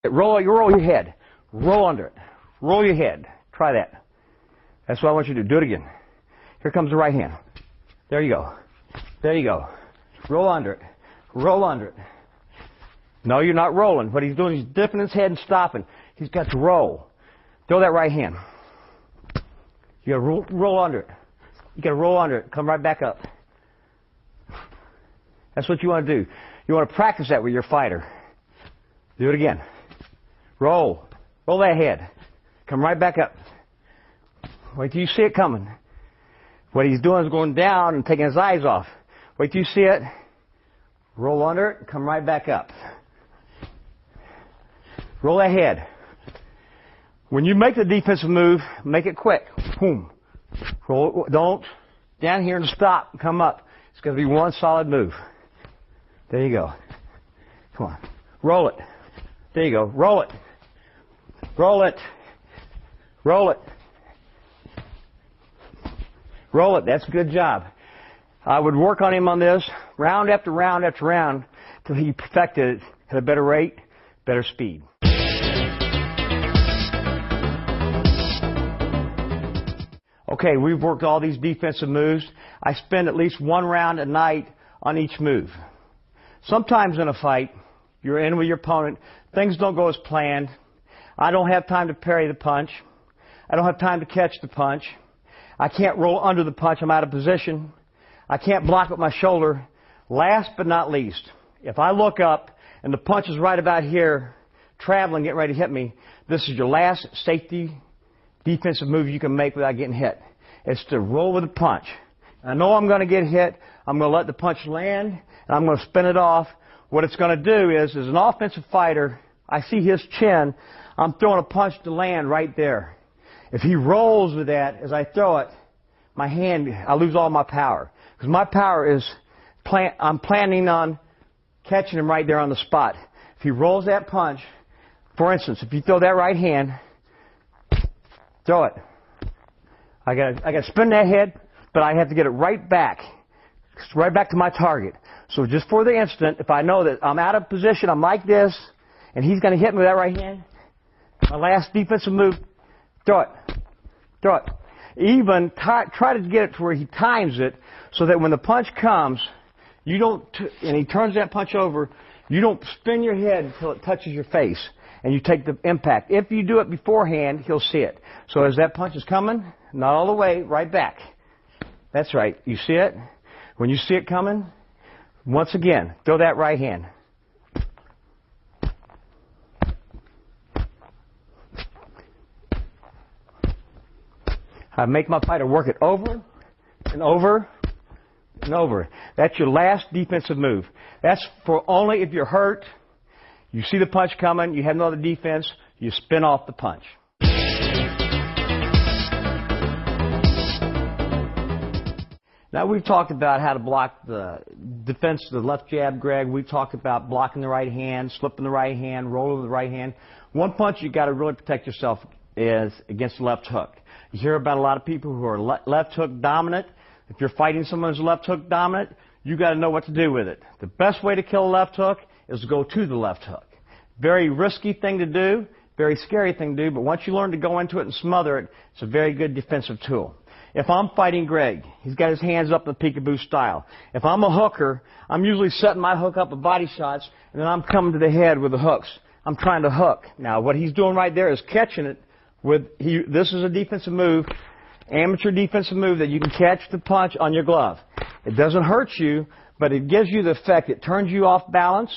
Roll your head. Roll under it. Roll your head. Try that. That's what I want you to do. Do it again. Here comes the right hand. There you go. There you go. Roll under it. Roll under it. No, you're not rolling. What he's doing is dipping his head and stopping. He's got to roll. Throw that right hand. You got to roll under it. You got to roll under it. Come right back up. That's what you want to do. You want to practice that with your fighter. Do it again. Roll. Roll that head. Come right back up. Wait till you see it coming. What he's doing is going down and taking his eyes off. Wait till you see it. Roll under it. Come right back up. Roll that head. When you make the defensive move, make it quick. Boom. Roll. Don't down here and stop. Come up. It's going to be one solid move. There you go. Come on. Roll it. There you go. Roll it. Roll it. Roll it. Roll it. That's a good job. I would work on him on this round after round after round till he perfected it at a better rate, better speed. Okay, we've worked all these defensive moves. I spend at least one round a night on each move. Sometimes in a fight, you're in with your opponent, things don't go as planned. I don't have time to parry the punch. I don't have time to catch the punch. I can't roll under the punch. I'm out of position. I can't block with my shoulder. Last but not least, if I look up and the punch is right about here, traveling, getting ready to hit me, this is your last safety defensive move you can make without getting hit. It's to roll with the punch. I know I'm going to get hit. I'm going to let the punch land, and I'm going to spin it off. What it's going to do is, as an offensive fighter, I see his chin. I'm throwing a punch to land right there. If he rolls with that, as I throw it, my hand, I lose all my power. Because my power is, I'm planning on catching him right there on the spot. If he rolls that punch, for instance, if you throw that right hand, throw it. I got to spin that head, but I have to get it right back to my target. So just for the instant, if I know that I'm out of position, I'm like this, and he's going to hit me with that right hand, my last defensive move, throw it. Throw it. Even try to get it to where he times it so that when the punch comes, you don't, and he turns that punch over, you don't spin your head until it touches your face, and you take the impact. If you do it beforehand, he'll see it. So as that punch is coming, not all the way, right back. That's right. You see it? When you see it coming, once again, throw that right hand. I make my fighter work it over and over and over. That's your last defensive move. That's for only if you're hurt, you see the punch coming, you have no other defense, you spin off the punch. Now we've talked about how to block the defense of the left jab, Greg. We've talked about blocking the right hand, slipping the right hand, rolling the right hand. One punch you got to really protect yourself is against the left hook. You hear about a lot of people who are left hook dominant. If you're fighting someone who's left hook dominant, you got to know what to do with it. The best way to kill a left hook is to go to the left hook. Very risky thing to do, very scary thing to do, but once you learn to go into it and smother it, it's a very good defensive tool. If I'm fighting Greg, he's got his hands up in the peekaboo style. If I'm a hooker, I'm usually setting my hook up with body shots, and then I'm coming to the head with the hooks. I'm trying to hook. Now, what he's doing right there is catching it with, this is a defensive move, amateur defensive move that you can catch the punch on your glove. It doesn't hurt you, but it gives you the effect. It turns you off balance.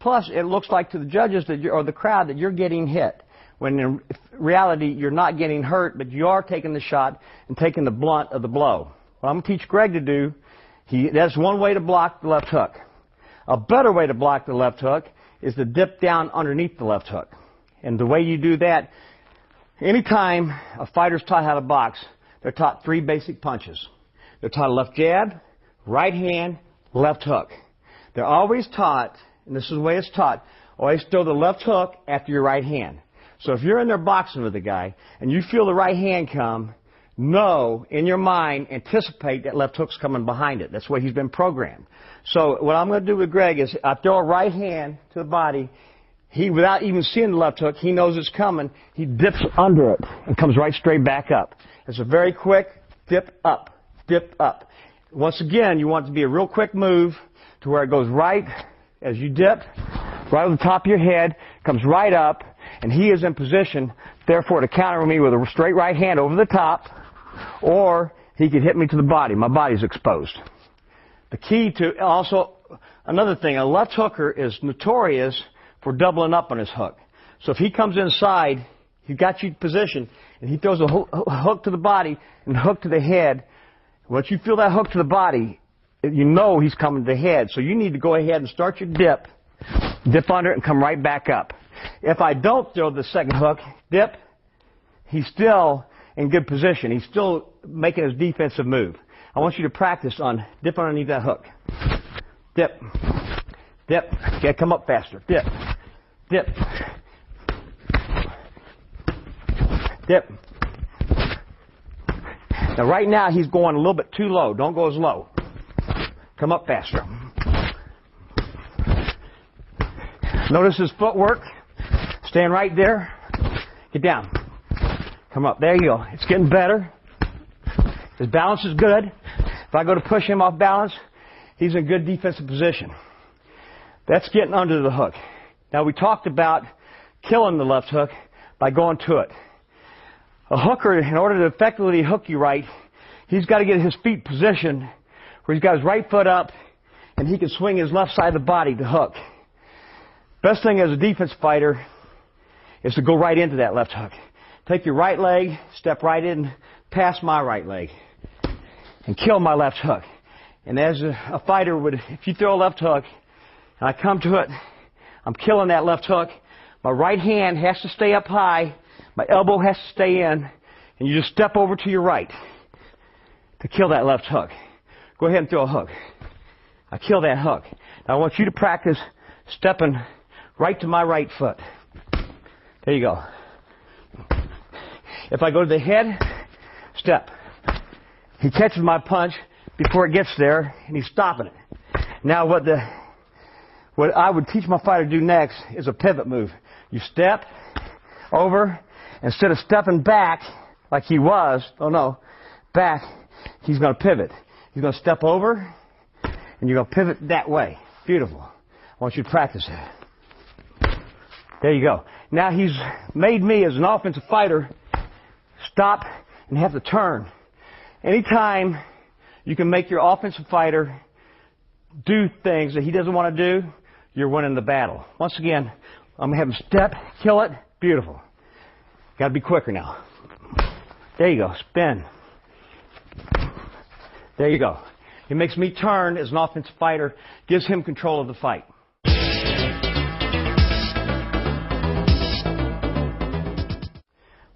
Plus, it looks like to the judges that or the crowd that you're getting hit. When in reality, you're not getting hurt, but you are taking the shot and taking the blunt of the blow. What I'm going to teach Greg to do, that's one way to block the left hook. A better way to block the left hook is to dip down underneath the left hook. And the way you do that, anytime a fighter's taught how to box, they're taught three basic punches. They're taught a left jab, right hand, left hook. They're always taught, and this is the way it's taught, always throw the left hook after your right hand. So if you're in there boxing with a guy and you feel the right hand come, know in your mind, anticipate that left hook's coming behind it. That's the way he's been programmed. So what I'm going to do with Greg is I throw a right hand to the body. without even seeing the left hook, he knows it's coming. He dips under it and comes right straight back up. It's a very quick dip up, dip up. Once again, you want it to be a real quick move to where it goes right as you dip, right on the top of your head, comes right up, and he is in position, therefore, to counter me with a straight right hand over the top, or he could hit me to the body. My body's exposed. The key to also, another thing, a left hooker is notorious for doubling up on his hook. So if he comes inside, he got you positioned, and he throws a hook to the body and a hook to the head. Once you feel that hook to the body, you know he's coming to the head. So you need to go ahead and start your dip under it, and come right back up. If I don't throw the second hook, dip, he's still in good position. He's still making his defensive move. I want you to practice on dip underneath that hook. Dip. Dip. Okay, come up faster. Dip. Dip. Dip. Now right now he's going a little bit too low. Don't go as low. Come up faster. Notice his footwork. Stand right there. Get down. Come up. There you go. It's getting better. His balance is good. If I go to push him off balance, he's in good defensive position. That's getting under the hook. Now we talked about killing the left hook by going to it. A hooker, in order to effectively hook you right, he's got to get his feet positioned where he's got his right foot up and he can swing his left side of the body to hook. Best thing as a defense fighter is to go right into that left hook. Take your right leg, step right in past my right leg, and kill my left hook. And as a fighter would, if you throw a left hook, and I come to it, I'm killing that left hook. My right hand has to stay up high, my elbow has to stay in, and you just step over to your right to kill that left hook. Go ahead and throw a hook. I kill that hook. Now I want you to practice stepping right to my right foot. There you go. If I go to the head, step. He catches my punch before it gets there, and he's stopping it. Now what I would teach my fighter to do next is a pivot move. You step over, instead of stepping back like he was, back, he's going to pivot. He's going to step over, and you're going to pivot that way. Beautiful. I want you to practice that. There you go. Now he's made me, as an offensive fighter, stop and have to turn. Anytime you can make your offensive fighter do things that he doesn't want to do, you're winning the battle. Once again, I'm going to have him step, kill it. Beautiful. Got to be quicker now. There you go. Spin. There you go. He makes me turn as an offensive fighter, gives him control of the fight.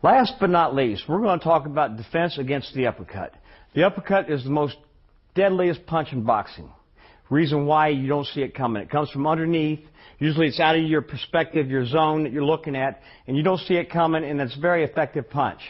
Last but not least, we're going to talk about defense against the uppercut. The uppercut is the most deadliest punch in boxing. Reason why you don't see it coming. It comes from underneath. Usually it's out of your perspective, your zone that you're looking at, and you don't see it coming, and it's a very effective punch.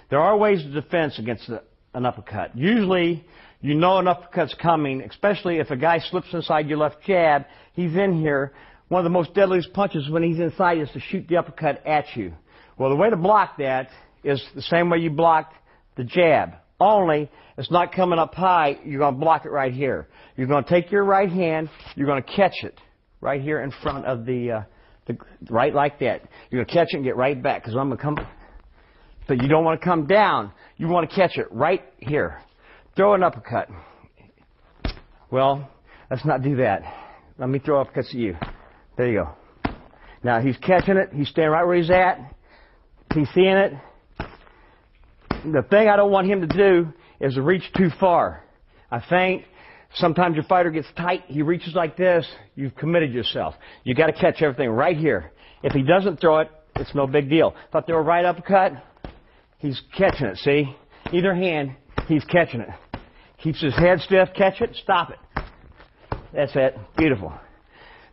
There are ways to defense against an uppercut. Usually, you know an uppercut's coming, especially if a guy slips inside your left jab. He's in here. One of the most deadliest punches when he's inside is to shoot the uppercut at you. Well, the way to block that is the same way you blocked the jab. Only, it's not coming up high, you're going to block it right here. You're going to take your right hand, you're going to catch it right here in front of right like that. You're going to catch it and get right back, because I'm going to come, but you don't want to come down. You want to catch it right here. Throw an uppercut. Well, let's not do that. Let me throw uppercuts at you. There you go. Now, he's catching it. He's staying right where he's at. He's seeing it. The thing I don't want him to do is to reach too far. I think sometimes your fighter gets tight. He reaches like this. You've committed yourself. You got to catch everything right here. If he doesn't throw it, it's no big deal. If I throw a right uppercut, he's catching it. See? Either hand, he's catching it. Keeps his head stiff. Catch it. Stop it. That's it. Beautiful.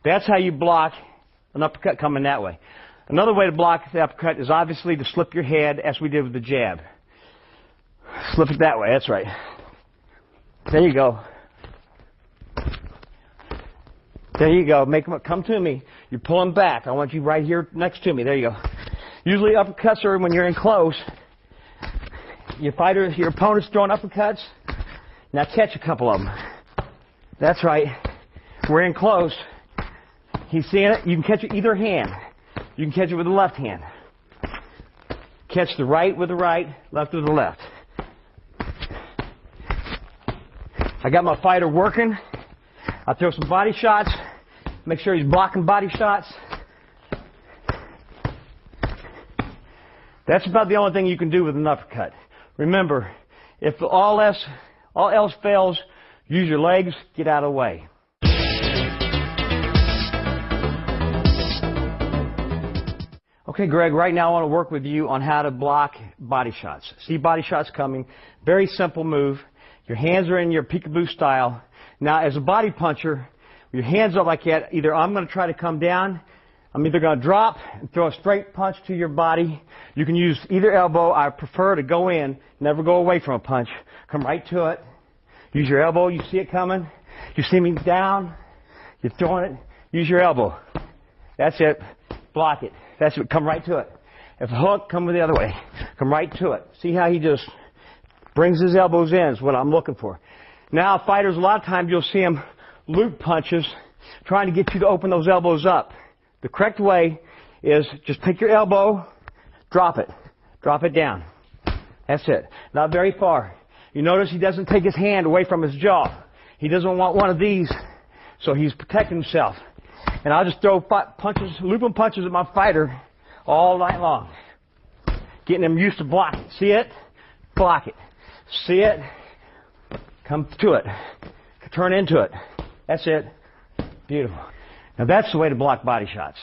That's how you block an uppercut coming that way. Another way to block the uppercut is obviously to slip your head, as we did with the jab. Slip it that way. That's right. There you go. There you go. Make him come to me. You're pulling back. I want you right here next to me. There you go. Usually uppercuts are when you're in close. Your opponent's throwing uppercuts. Now catch a couple of them. That's right. We're in close. He's seeing it. You can catch it either hand. You can catch it with the left hand. Catch the right with the right, left with the left. I got my fighter working. I throw some body shots. Make sure he's blocking body shots. That's about the only thing you can do with an uppercut. Remember, if all else fails, use your legs, get out of the way. Okay, Greg, right now I want to work with you on how to block body shots. See body shots coming. Very simple move. Your hands are in your peekaboo style. Now, as a body puncher, with your hands up like that, either I'm going to try to come down, I'm either going to drop and throw a straight punch to your body. You can use either elbow. I prefer to go in, never go away from a punch. Come right to it. Use your elbow. You see it coming. You see me down. You're throwing it. Use your elbow. That's it. Block it. That's it. Come right to it. If a hook, come the other way. Come right to it. See how he just brings his elbows in is what I'm looking for. Now, fighters, a lot of times you'll see them loop punches trying to get you to open those elbows up. The correct way is just pick your elbow, drop it. Drop it down. That's it. Not very far. You notice he doesn't take his hand away from his jaw. He doesn't want one of these, so he's protecting himself. And I'll just throw punches, looping punches at my fighter all night long. Getting him used to blocking. See it? Block it. See it? Come to it. Turn into it. That's it. Beautiful. Now that's the way to block body shots.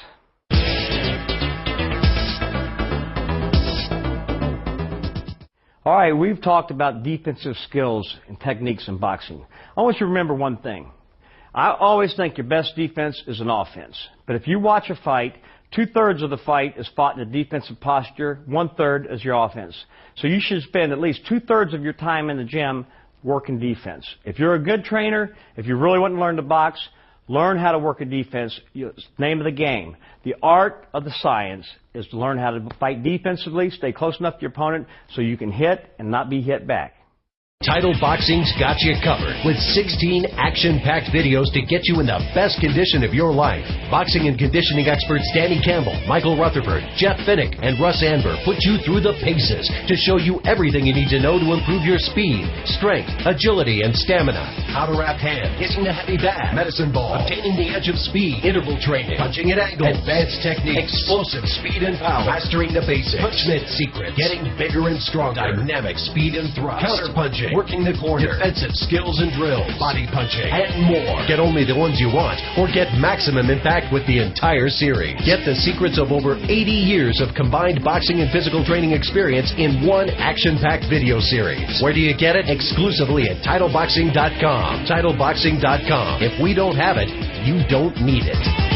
All right, we've talked about defensive skills and techniques in boxing. I want you to remember one thing. I always think your best defense is an offense. But if you watch a fight, 2/3 of the fight is fought in a defensive posture, 1/3 is your offense. So you should spend at least 2/3 of your time in the gym working defense. If you're a good trainer, if you really want to learn to box, learn how to work a defense. It's the name of the game. The art of the science is to learn how to fight defensively, stay close enough to your opponent so you can hit and not be hit back. Title Boxing's got you covered with 16 action-packed videos to get you in the best condition of your life. Boxing and conditioning experts Danny Campbell, Michael Rutherford, Jeff Finnick, and Russ Anver put you through the paces to show you everything you need to know to improve your speed, strength, agility, and stamina. How to wrap hands, hitting a heavy bat, medicine ball, obtaining the edge of speed, interval training, punching at angles, advanced techniques, explosive speed and power, mastering the basics, punchment secrets, getting bigger and stronger, dynamic speed and thrust, counter punching, working the corner, defensive skills and drills, body punching, and more. Get only the ones you want, or get maximum impact with the entire series. Get the secrets of over 80 years of combined boxing and physical training experience in one action-packed video series. Where do you get it? Exclusively at TitleBoxing.com. TitleBoxing.com. If we don't have it, you don't need it.